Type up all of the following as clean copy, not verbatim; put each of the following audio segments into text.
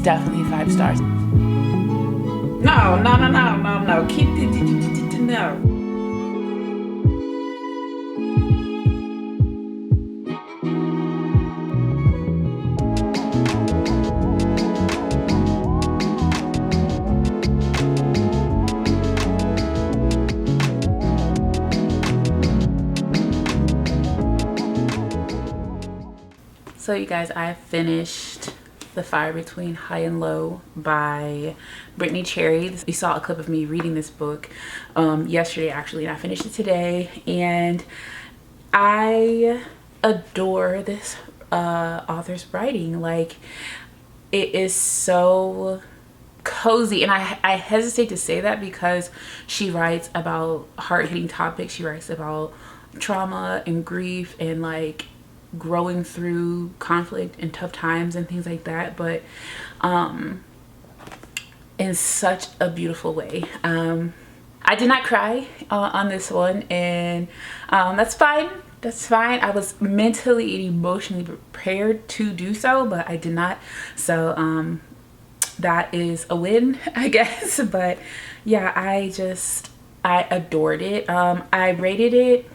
definitely 5 stars. No. Keep the no. So you guys, I finished The Fire Between High and Low by Brittainy Cherry. We saw a clip of me reading this book yesterday actually, and I finished it today, and I adore this author's writing. Like, it is so cozy, and I hesitate to say that because she writes about hard-hitting topics. She writes about trauma and grief and like growing through conflict and tough times and things like that, but in such a beautiful way. I did not cry on this one, and that's fine. I was mentally and emotionally prepared to do so, but I did not. So that is a win, I guess. But yeah, I adored it. I rated it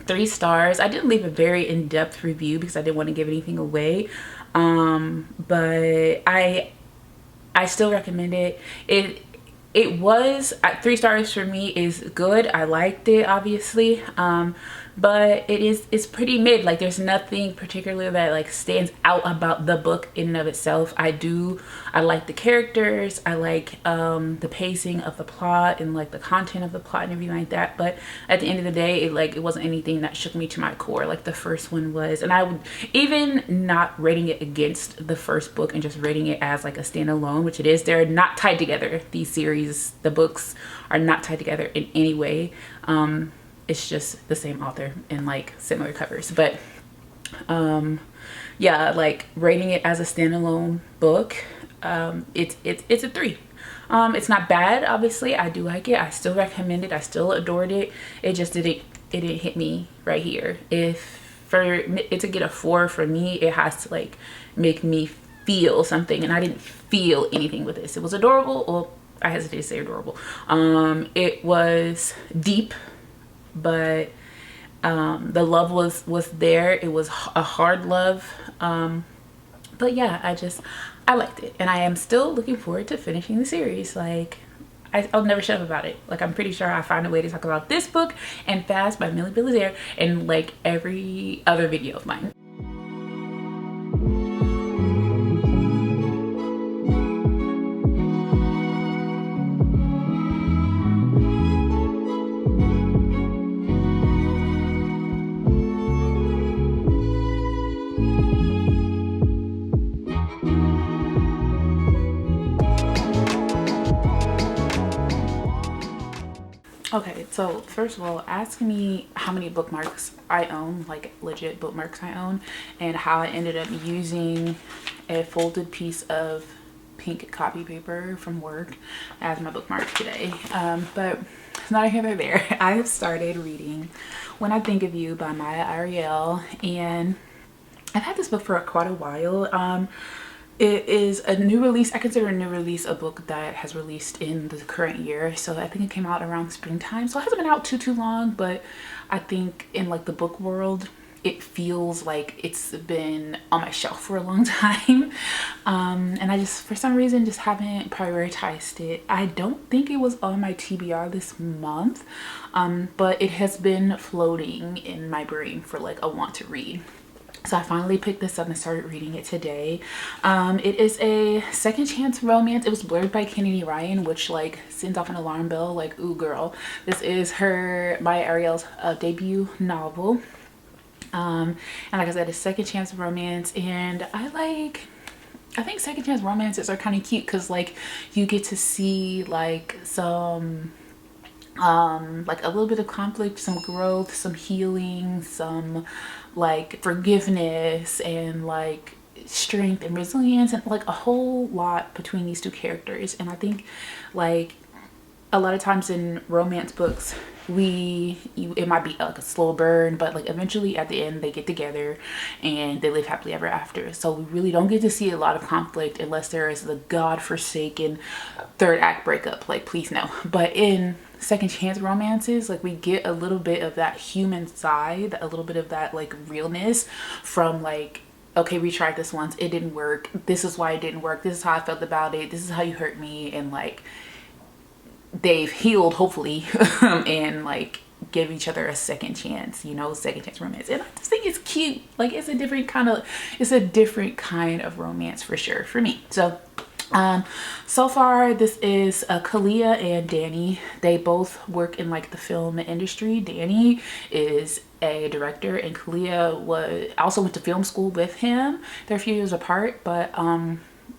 3 stars. I didn't leave a very in-depth review because I didn't want to give anything away, but I still recommend it. It was 3 stars for me is good. I liked it, obviously, but it's pretty mid. Like, there's nothing particular that like stands out about the book in and of itself. I like the characters, I like the pacing of the plot and like the content of the plot and everything like that, but at the end of the day, it wasn't anything that shook me to my core like the first one was. And I would, even not rating it against the first book and just rating it as like a standalone, which it is, they're not tied together. These series, the books are not tied together in any way. It's just the same author and like similar covers, but yeah, like rating it as a standalone book, it's a 3. It's not bad, obviously. I do like it. I still recommend it. I still adored it. It just didn't hit me right here. If for it to get a 4 for me, it has to like make me feel something, and I didn't feel anything with this. It was adorable. Well, I hesitate to say adorable. It was deep, but the love was there. It was a hard love, but yeah, I liked it, and I am still looking forward to finishing the series. Like, I'll never shut up about it. Like, I'm pretty sure I find a way to talk about this book and Fast by Millie Belizaire in like every other video of mine. Okay, so first of all, ask me how many bookmarks I own, like legit bookmarks I own, and how I ended up using a folded piece of pink copy paper from work as my bookmark today. But it's not here nor there. I have started reading When I Think of You by Myah, Ariel, and I've had this book for quite a while. It is a new release. I consider a new release a book that has released in the current year. So I think it came out around springtime. So it hasn't been out too long, but I think in like the book world, it feels like it's been on my shelf for a long time. And I just, for some reason, just haven't prioritized it. I don't think it was on my TBR this month, but it has been floating in my brain for like a want to read. So I finally picked this up and started reading it today. It is a second chance romance. It was blurred by Kennedy Ryan, which like sends off an alarm bell, like, ooh girl, this is Myah Ariel's debut novel. And like I said, it's second chance romance, and I think second chance romances are kind of cute because like you get to see like some like a little bit of conflict, some growth, some healing, some like forgiveness, and like strength and resilience, and like a whole lot between these two characters. And I think like a lot of times in romance books, it might be like a slow burn, but like eventually at the end they get together and they live happily ever after. So we really don't get to see a lot of conflict unless there is the godforsaken third act breakup, like please no. But in second chance romances, like we get a little bit of that human side, a little bit of that like realness from like, okay, we tried this once, it didn't work, this is why it didn't work, this is how I felt about it, this is how you hurt me, and like they've healed hopefully and like give each other a second chance, you know, second chance romance. And I just think it's cute. Like it's a different kind of romance for sure for me. So so far this is Kalia and Danny. They both work in like the film industry. Danny is a director and Kalia also went to film school with him. They're a few years apart, but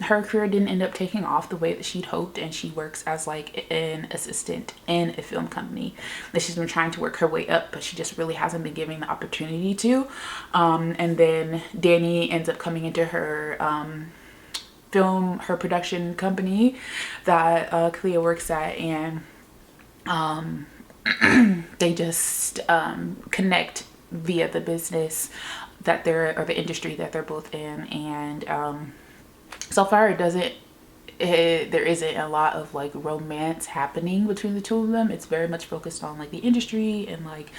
her career didn't end up taking off the way that she'd hoped, and she works as like an assistant in a film company that she's been trying to work her way up, but she just really hasn't been given the opportunity to. And then Danny ends up coming into her her production company that Kalia works at, and they just connect via the business that or the industry that they're both in. And so far there isn't a lot of like romance happening between the two of them. It's very much focused on like the industry and like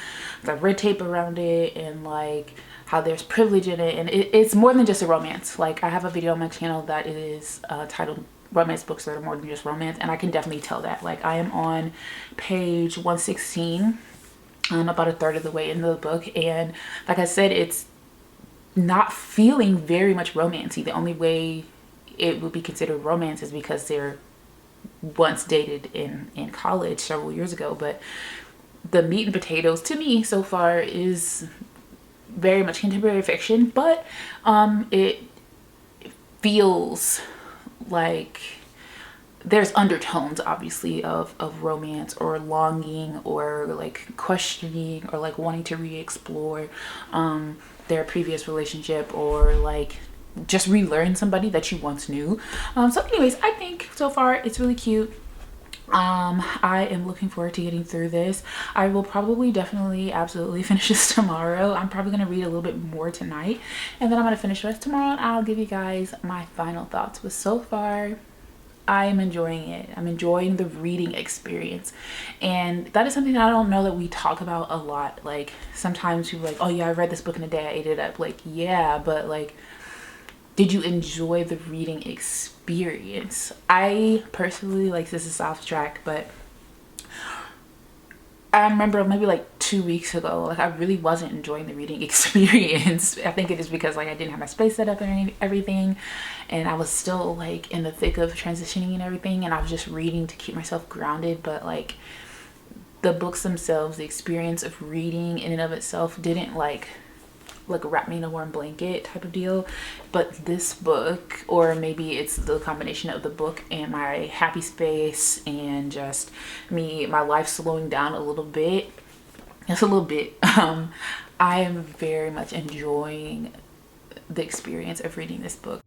the red tape around it and like how there's privilege in it. And it's more than just a romance. Like I have a video on my channel that is titled Romance Books That Are More Than Just Romance, and I can definitely tell that. Like I am on page 116, about a third of the way into the book, and like I said, it's not feeling very much romancy. The only way it would be considered romance is because they're once dated in college several years ago. But the meat and potatoes to me so far is very much contemporary fiction, but it feels like there's undertones obviously of romance or longing or like questioning or like wanting to re-explore their previous relationship, or like just relearn somebody that you once knew. So anyways, I think so far it's really cute. I am looking forward to getting through this. I will probably definitely absolutely finish this tomorrow. I'm probably going to read a little bit more tonight, and then I'm going to finish the rest tomorrow, and I'll give you guys my final thoughts. But so far I am enjoying it. I'm enjoying the reading experience, and that is something that I don't know that we talk about a lot. Like sometimes people are like, oh yeah, I read this book in a day, I ate it up. Like yeah, but like, did you enjoy the reading experience? I personally, like, this is off track, but I remember maybe like 2 weeks ago, like I really wasn't enjoying the reading experience. I think it is because like I didn't have my space set up and everything, and I was still like in the thick of transitioning and everything, and I was just reading to keep myself grounded. But like the books themselves, the experience of reading in and of itself didn't like wrap me in a warm blanket type of deal. But this book, or maybe it's the combination of the book and my happy space and just my life slowing down a little bit, just a little bit, I am very much enjoying the experience of reading this book.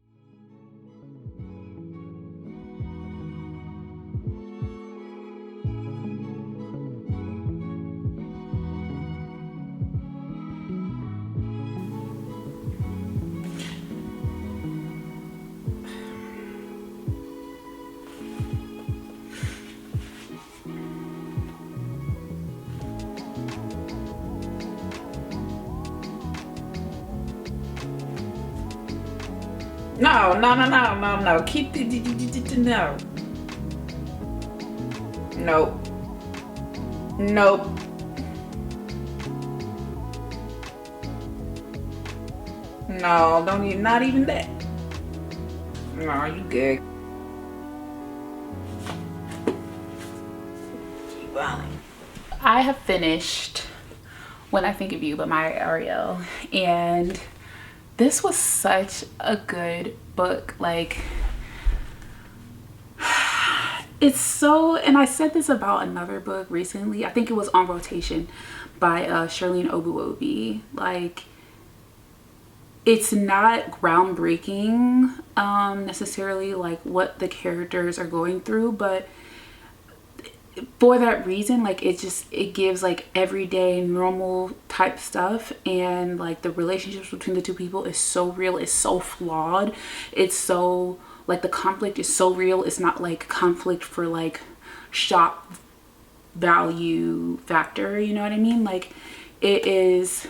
No. Keep the no. Nope. No, don't even, not even that. No, you good. Keep rolling. I have finished When I Think of You by Myah Ariel, and this was such a good book. Like, it's so, and I said this about another book recently, I think it was On Rotation by Charlene Obuobi. Like, it's not groundbreaking necessarily, like what the characters are going through, but for that reason, like it gives like everyday normal type stuff, and like the relationships between the two people is so real, it's so flawed, it's so like the conflict is so real. It's not like conflict for like shock value factor, you know what I mean? Like it is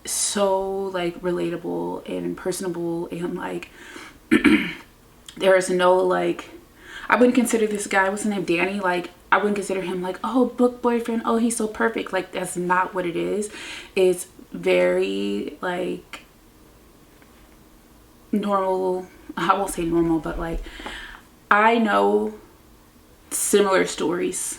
so like relatable and personable, and like there is no like, I wouldn't consider this guy, what's his name, Danny, like I wouldn't consider him like, oh, book boyfriend, oh, he's so perfect. Like that's not what it is. It's very like normal. I won't say normal, but like I know similar stories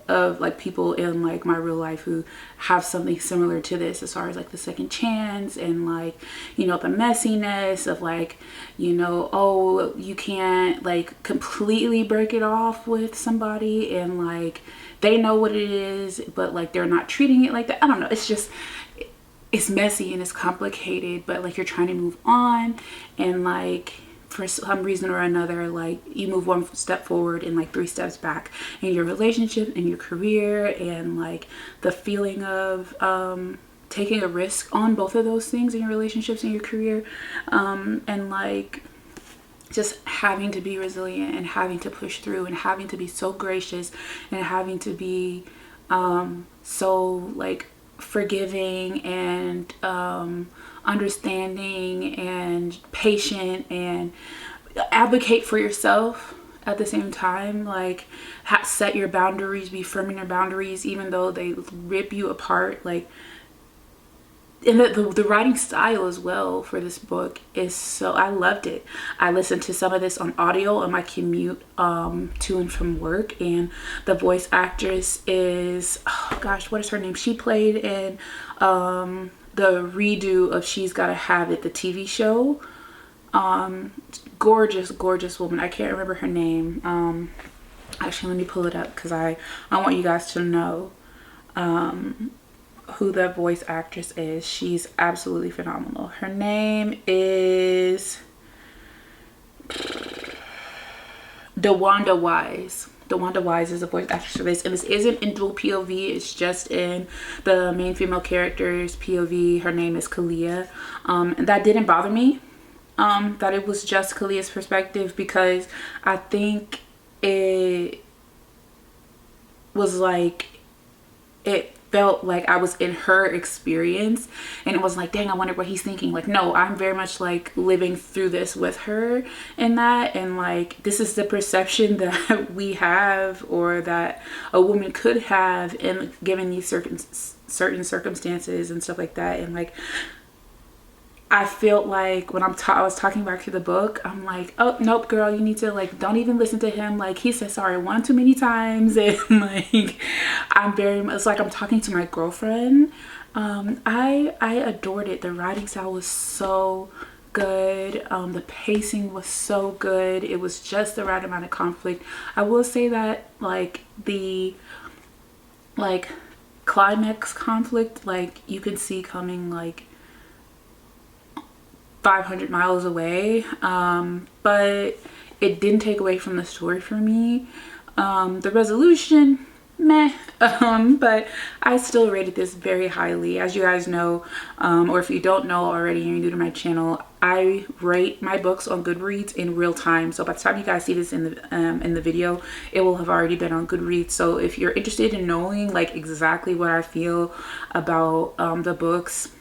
of like people in like my real life who have something similar to this, as far as like the second chance and like, you know, the messiness of like, you know, oh, you can't like completely break it off with somebody, and like they know what it is, but like they're not treating it like that. I don't know, it's just, it's messy and it's complicated, but like you're trying to move on, and like for some reason or another, like you move one step forward and like 3 steps back in your relationship, in your career, and like the feeling of taking a risk on both of those things in your relationships and your career, and like just having to be resilient and having to push through and having to be so gracious and having to be so like forgiving and understanding and patient, and advocate for yourself at the same time. Like set your boundaries, be firm in your boundaries even though they rip you apart. Like, and the writing style as well for this book is so, I loved it. I listened to some of this on audio on my commute to and from work, and the voice actress is, oh gosh, what is her name? She played in the redo of She's Gotta Have It, the TV show. Gorgeous woman. I can't remember her name. Actually, let me pull it up because I want you guys to know who the voice actress is. She's absolutely phenomenal. Her name is DeWanda Wise. DeWanda Wise is a voice actress for this, and this isn't in dual POV, it's just in the main female character's POV. Her name is Kalia, and that didn't bother me, that it was just Kalia's perspective, because I think it was like, it felt like I was in her experience, and it was like, dang, I wonder what he's thinking. Like, no, I'm very much like living through this with her in that, and like this is the perception that we have, or that a woman could have in given these certain circumstances and stuff like that. And like I felt like when I was talking back to the book, I'm like, oh, nope, girl, you need to like, don't even listen to him. Like he said sorry one too many times. And like, I'm very much, it's like I'm talking to my girlfriend. I adored it. The writing style was so good. The pacing was so good. It was just the right amount of conflict. I will say that like the like climax conflict, like you could see coming like 500 miles away, but it didn't take away from the story for me. The resolution, meh, but I still rated this very highly. As you guys know, or if you don't know already and you're new to my channel, I rate my books on Goodreads in real time. So by the time you guys see this in the video, it will have already been on Goodreads. So if you're interested in knowing like exactly what I feel about the books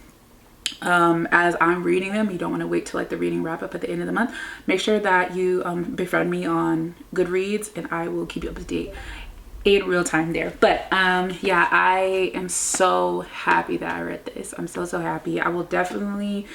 as I'm reading them, you don't want to wait till like the reading wrap up at the end of the month, make sure that you befriend me on Goodreads, and I will keep you up to date in real time there. But yeah, I am so happy that I read this. I'm so happy. I will definitely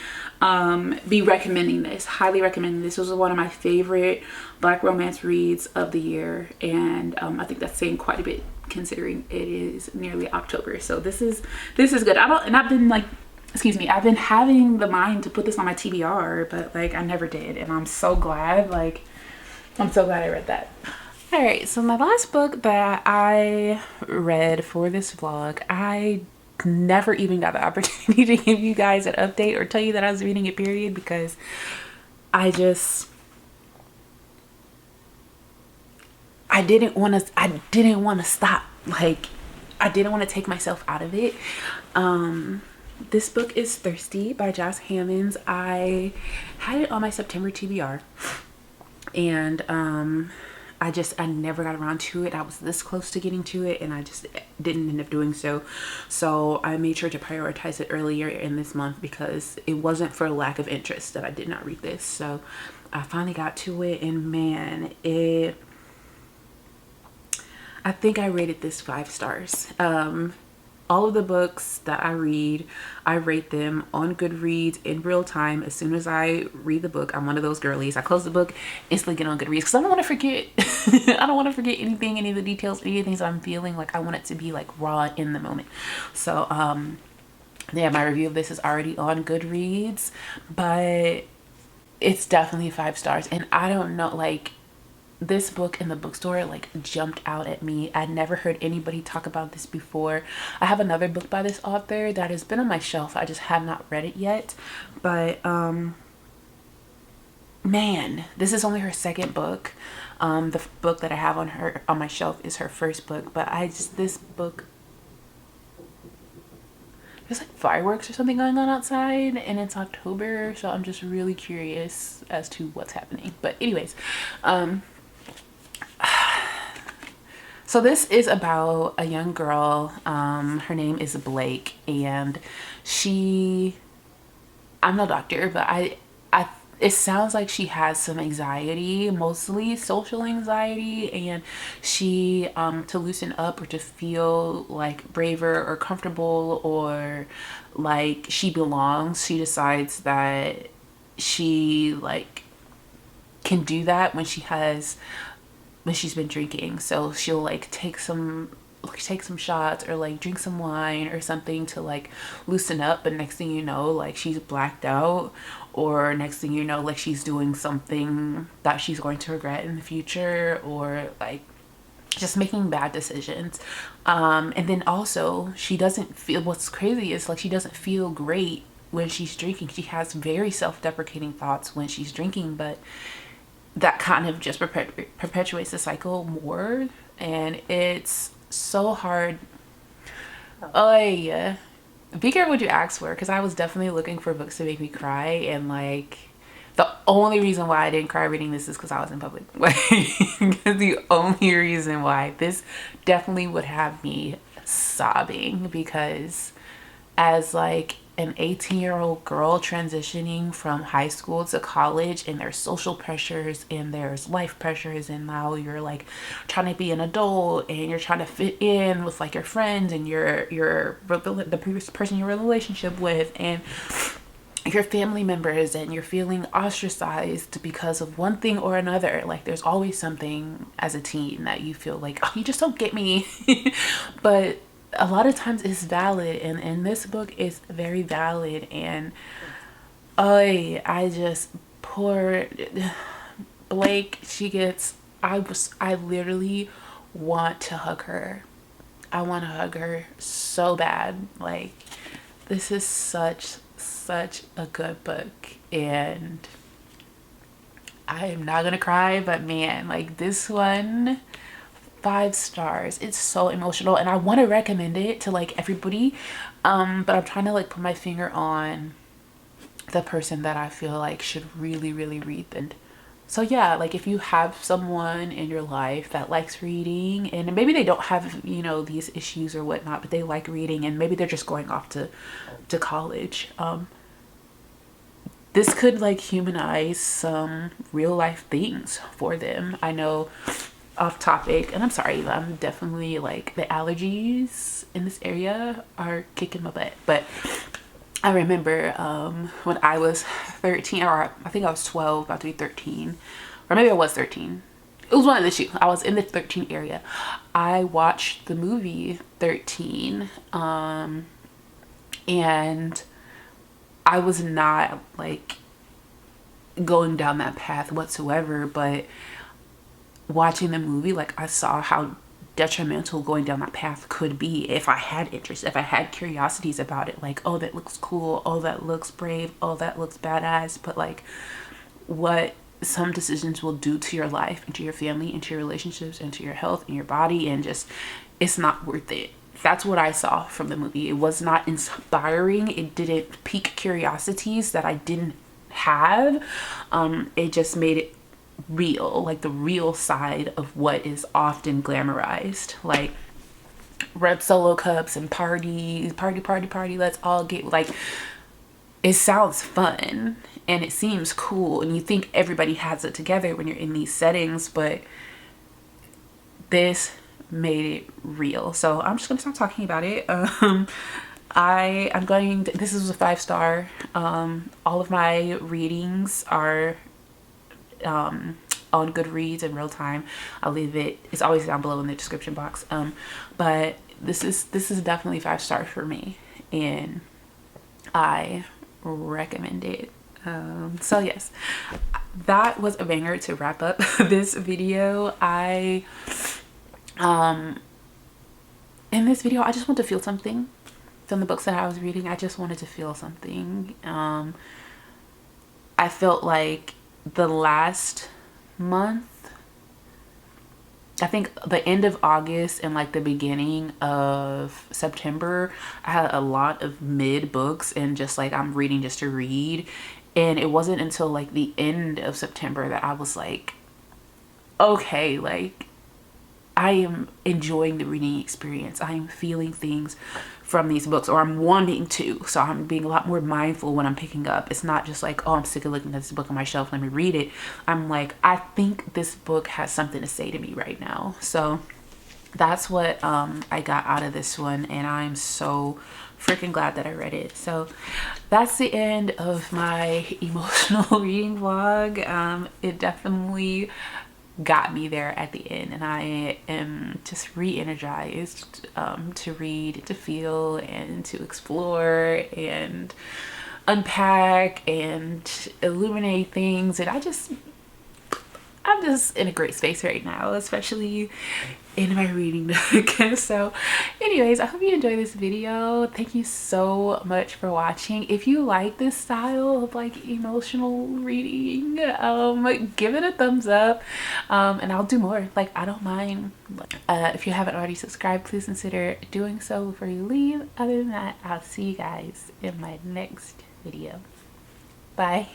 be recommending this, highly recommending this. This was one of my favorite Black romance reads of the year, and I think that's saying quite a bit considering it is nearly October. So this is good. I've been like, excuse me, I've been having the mind to put this on my TBR, but like I never did, and I'm so glad. Like, I'm so glad I read that. All right, so my last book that I read for this vlog, I never even got the opportunity to give you guys an update or tell you that I was reading it, period, because I I didn't want to stop. Like, I didn't want to take myself out of it. This book is Thirsty by Jas Hammonds. I had it on my September TBR, and I never got around to it. I was this close to getting to it, and I just didn't end up doing so. So I made sure to prioritize it earlier in this month, because it wasn't for lack of interest that I did not read this. So I finally got to it, and man, I think I rated this 5 stars. All of the books that I read, I rate them on Goodreads in real time. As soon as I read the book, I'm one of those girlies. I close the book, instantly get on Goodreads, because I don't want to forget. I don't want to forget anything, any of the details, any of the things I'm feeling. Like, I want it to be like raw in the moment. So yeah, my review of this is already on Goodreads, but it's definitely 5 stars. And I don't know, like, this book in the bookstore like jumped out at me. I'd never heard anybody talk about this before. I have another book by this author that has been on my shelf. I just have not read it yet. But man, this is only her second book. The book that I have on my shelf is her first book. But this book, there's like fireworks or something going on outside, and it's October, so I'm just really curious as to what's happening. But anyways, so this is about a young girl. Her name is Blake, and I'm no doctor, but it sounds like she has some anxiety, mostly social anxiety, and she, to loosen up or to feel like braver or comfortable or like she belongs, she decides that she like can do that when she's been drinking. So she'll like take some shots or like drink some wine or something to like loosen up, but next thing you know, like she's blacked out, or next thing you know, like she's doing something that she's going to regret in the future, or like just making bad decisions. And then also she doesn't feel, what's crazy is like she doesn't feel great when she's drinking. She has very self-deprecating thoughts when she's drinking, but that kind of just perpetuates the cycle more, and it's so hard. Oh yeah, be careful what you ask for, because I was definitely looking for books to make me cry, and like the only reason why I didn't cry reading this is because I was in public. Because the only reason why, this definitely would have me sobbing, because as like an 18-year-old girl transitioning from high school to college, and there's social pressures and there's life pressures, and now you're like trying to be an adult and you're trying to fit in with like your friends and the previous person you're in a relationship with and your family members, and you're feeling ostracized because of one thing or another. Like, there's always something as a teen that you feel like, oh, you just don't get me. But a lot of times it's valid, and this book is very valid. And I just, poor Blake, I literally want to hug her. I want to hug her so bad. Like, this is such a good book, and I am not gonna cry, but man, like, this one, 5 stars. It's so emotional, and I want to recommend it to like everybody, but I'm trying to like put my finger on the person that I feel like should really read it. So yeah, like, if you have someone in your life that likes reading, and maybe they don't have, you know, these issues or whatnot, but they like reading, and maybe they're just going off to college, this could like humanize some real life things for them. I know, off topic, and I'm sorry, I'm definitely like, the allergies in this area are kicking my butt, but I remember when I was 13, or I think I was 12, about to be 13, or maybe I was 13. It was one of the two. I was in the 13 area. I watched the movie 13, and I was not like going down that path whatsoever, but watching the movie, like, I saw how detrimental going down that path could be if I had interest, if I had curiosities about it. Like, oh, that looks cool, oh, that looks brave, oh, that looks badass, but like, what some decisions will do to your life and to your family and to your relationships and to your health and your body, and just, it's not worth it. That's what I saw from the movie. It was not inspiring. It didn't pique curiosities that I didn't have. It just made it real, like the real side of what is often glamorized, like red solo cups and parties, party, let's all get, like, it sounds fun and it seems cool and you think everybody has it together when you're in these settings, but this made it real. So I'm just gonna stop talking about it. I'm going to, this is a 5-star. All of my readings are on Goodreads in real time. I'll leave it, it's always down below in the description box. But this is definitely 5 stars for me, and I recommend it. So yes, that was a banger to wrap up this video. In this video, I just want to feel something from the books that I was reading. I just wanted to feel something. I felt like the last month, I think the end of August and like the beginning of September, I had a lot of mid books and just like, I'm reading just to read. And it wasn't until like the end of September that I was like, okay, like I am enjoying the reading experience. I am feeling things from these books, or I'm wanting to. So I'm being a lot more mindful when I'm picking up. It's not just like, oh, I'm sick of looking at this book on my shelf, let me read it. I'm like, I think this book has something to say to me right now. So that's what I got out of this one, and I'm so freaking glad that I read it. So that's the end of my emotional reading vlog. It definitely got me there at the end, and I am just re-energized to read, to feel, and to explore and unpack and illuminate things. And I'm just in a great space right now, especially in my reading nook. So anyways, I hope you enjoyed this video. Thank you so much for watching. If you like this style of like emotional reading, give it a thumbs up, and I'll do more. Like, I don't mind. If you haven't already subscribed, please consider doing so before you leave. Other than that, I'll see you guys in my next video. Bye.